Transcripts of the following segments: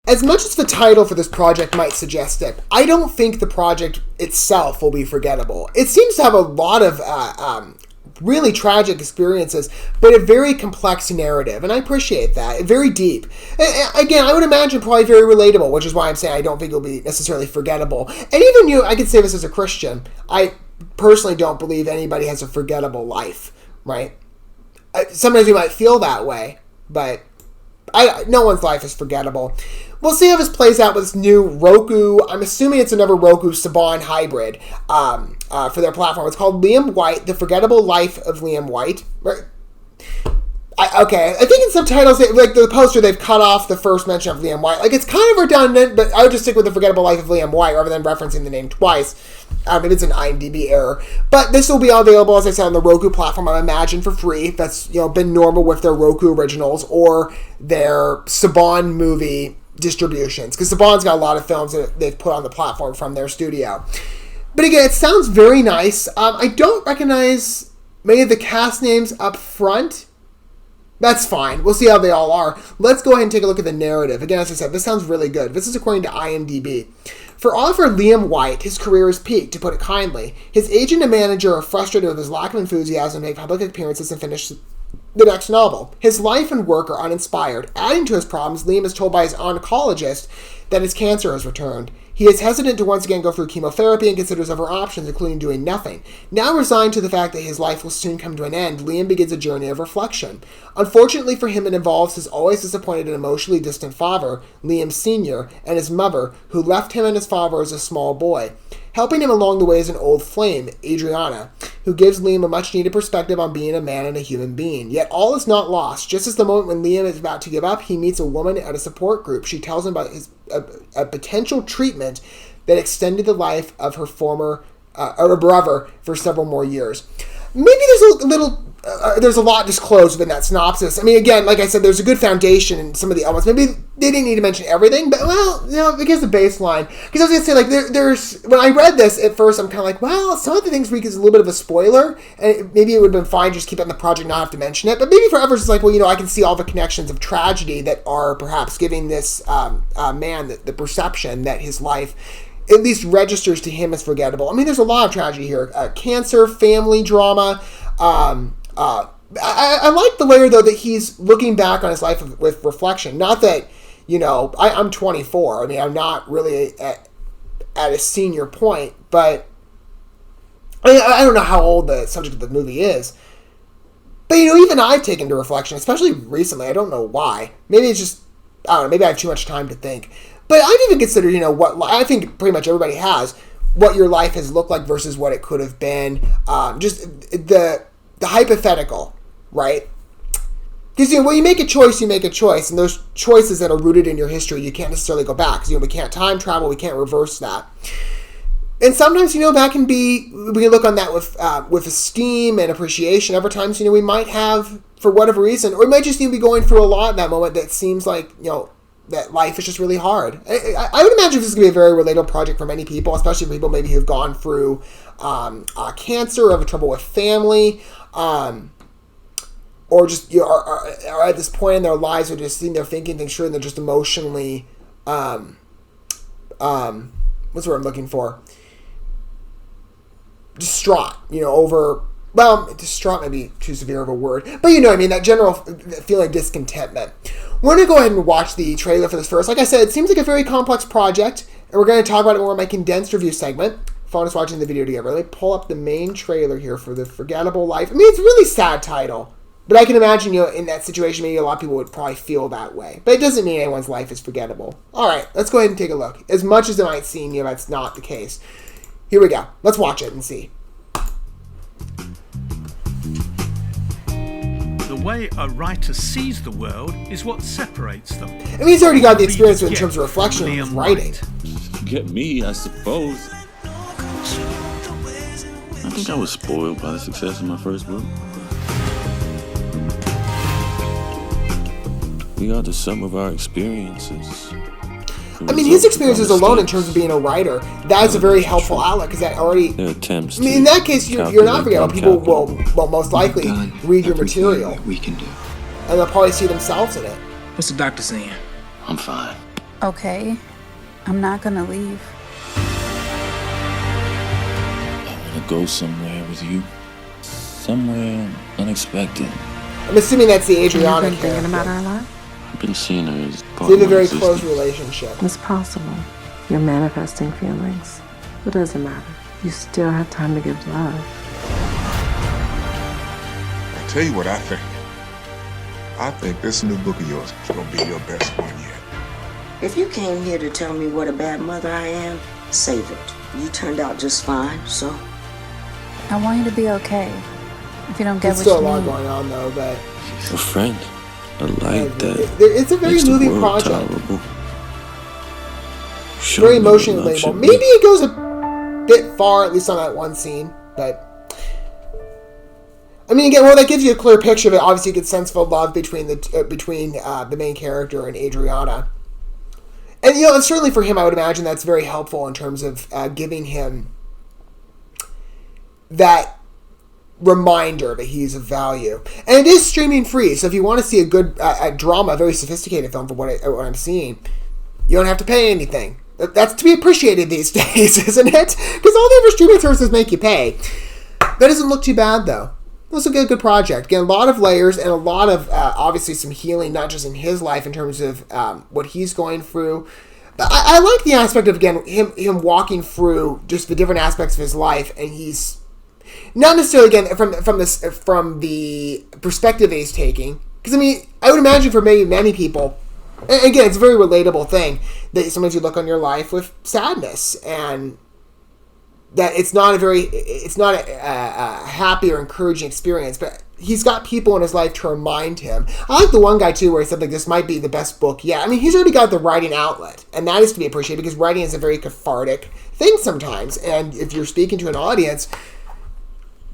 As much as the title for this project might suggest it, I don't think the project itself will be forgettable. It seems to have a lot of really tragic experiences, but a very complex narrative, and I appreciate that. Very deep. Again, I would imagine probably very relatable, which is why I'm saying I don't think it'll be necessarily forgettable. And even I could say this as a Christian, I personally don't believe anybody has a forgettable life, right? Sometimes you might feel that way, but no one's life is forgettable. We'll see how this plays out with this new Roku. I'm assuming it's another Roku Saban hybrid for their platform. It's called Liam White, The Forgettable Life of Liam White. Right? I think in subtitles, like the poster, they've cut off the first mention of Liam White. Like, it's kind of redundant, but I would just stick with The Forgettable Life of Liam White rather than referencing the name twice. Maybe it's an IMDb error. But this will be available, as I said, on the Roku platform, I imagine, for free. That's been normal with their Roku originals or their Saban movie distributions. Because Saban's got a lot of films that they've put on the platform from their studio. But again, it sounds very nice. I don't recognize many of the cast names up front. That's fine. We'll see how they all are. Let's go ahead and take a look at the narrative. Again, as I said, this sounds really good. This is according to IMDb. For author Liam White, his career has peaked, to put it kindly. His agent and manager are frustrated with his lack of enthusiasm to make public appearances and finish the next novel. His life and work are uninspired. Adding to his problems, Liam is told by his oncologist that his cancer has returned. He is hesitant to once again go through chemotherapy and considers other options, including doing nothing. Now resigned to the fact that his life will soon come to an end, Liam begins a journey of reflection. Unfortunately for him, it involves his always disappointed and emotionally distant father, Liam Sr., and his mother, who left him and his father as a small boy. Helping him along the way is an old flame, Adriana, who gives Liam a much-needed perspective on being a man and a human being. Yet all is not lost. Just as the moment when Liam is about to give up, he meets a woman at a support group. She tells him about a potential treatment that extended the life of her brother for several more years. Maybe there's a lot disclosed within that synopsis. I mean, again, like I said, there's a good foundation in some of the elements. Maybe they didn't need to mention everything, but, because the baseline. Because I was going to say, like, there's when I read this at first, I'm kind of like, well, some of the things reek is a little bit of a spoiler, and maybe it would have been fine just keep it in the project, not have to mention it. But maybe for others, it's like, well, I can see all the connections of tragedy that are perhaps giving this man the perception that his life at least registers to him as forgettable. I mean, there's a lot of tragedy here. Cancer, family drama. I like the layer, though, that he's looking back on his life with reflection. Not that, I'm 24. I mean, I'm not really at a senior point, but I don't know how old the subject of the movie is. But, even I've taken to reflection, especially recently. I don't know why. Maybe it's just, I don't know, maybe I have too much time to think. But I've even considered, what I think pretty much everybody has, what your life has looked like versus what it could have been. Just the hypothetical, right? Because, when you make a choice, you make a choice. And those choices that are rooted in your history, you can't necessarily go back. Because, we can't time travel. We can't reverse that. And sometimes, that can be, we can look on that with esteem and appreciation. Other times, we might have, for whatever reason, or we might just be going through a lot in that moment that seems like, that life is just really hard. I would imagine this is going to be a very relatable project for many people, especially people maybe who've gone through cancer or have trouble with family, or just are at this point in their lives where just sitting there thinking things through and they're just emotionally, what's the word I'm looking for? Distraught, over. Well, distraught may be too severe of a word, but that general feeling of discontentment. We're going to go ahead and watch the trailer for this first. Like I said, it seems like a very complex project, and we're going to talk about it more in my condensed review segment. Fun us watching the video together. Let me pull up the main trailer here for The Forgettable Life. I mean, it's a really sad title, but I can imagine, in that situation, maybe a lot of people would probably feel that way. But it doesn't mean anyone's life is forgettable. All right, let's go ahead and take a look. As much as it might seem, that's not the case. Here we go. Let's watch it and see. The way a writer sees the world is what separates them. I mean, he's already got the experience in terms of reflection of writing. Get me, I suppose. I think I was spoiled by the success of my first book. We are the sum of our experiences. I mean, his experiences alone in terms of being a writer, that is a very helpful outlet, because that already... attempts. I mean, in that case, you're not forgettable. People will most likely read your material. We can do. and they'll probably see themselves in it. What's the doctor saying? I'm fine. Okay, I'm not gonna leave. I want to go somewhere with you. Somewhere unexpected. I'm assuming that's the Adriana You've been thinking about character. our life? I've been seeing her as part They of have a my very close existence. relationship. It's possible. You're manifesting feelings. It doesn't matter. You still have time to give love. I tell you what I think. I think this new book of yours is gonna be your best one yet. If you came here to tell me what a bad mother I am, save it. You turned out just fine, so I want you to be okay. If you don't get There's what still a you lot need. going on though, but A friend. A light that it's a very makes the moving world project. tolerable. Show Very me what emotionally love labeled. should Maybe be. it goes a bit far, at least on that one scene, but I mean, again, well, that gives you a clear picture of it. Obviously, you get sense of love between the main character and Adriana, and and certainly for him, I would imagine that's very helpful in terms of giving him that reminder that he's of value. And it is streaming free, so if you want to see a good drama, a very sophisticated film, for what I'm seeing, you don't have to pay anything. That's to be appreciated these days, isn't it? Because all the other streaming services make you pay. That doesn't look too bad, though. This will a good project. Again, a lot of layers and a lot of, obviously, some healing, not just in his life in terms of what he's going through. But I like the aspect of, again, him walking through just the different aspects of his life, and he's not necessarily, again, from the perspective that he's taking. Because, I mean, I would imagine for maybe many people, and again, it's a very relatable thing, that sometimes you look on your life with sadness, and that it's not a happy or encouraging experience, but he's got people in his life to remind him. I like the one guy, too, where he said, like, this might be the best book yet. I mean, he's already got the writing outlet, and that is to be appreciated, because writing is a very cathartic thing sometimes, and if you're speaking to an audience,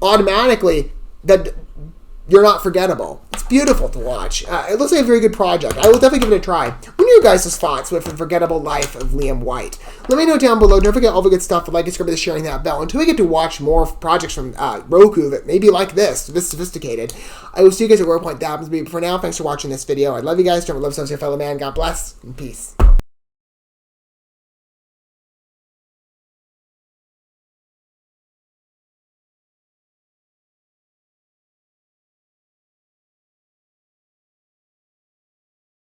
automatically, that you're not forgettable. It's beautiful to watch. It looks like a very good project. I will definitely give it a try. What are your guys' thoughts with The Forgettable Life of Liam White? Let me know down below. Don't forget all the good stuff. Like, subscribe, sharing that bell. Until we get to watch more projects from Roku that may be like this sophisticated, I will see you guys at whatever point that happens to be. But for now, thanks for watching this video. I love you guys. Don't love yourselves, your fellow man. God bless, and peace.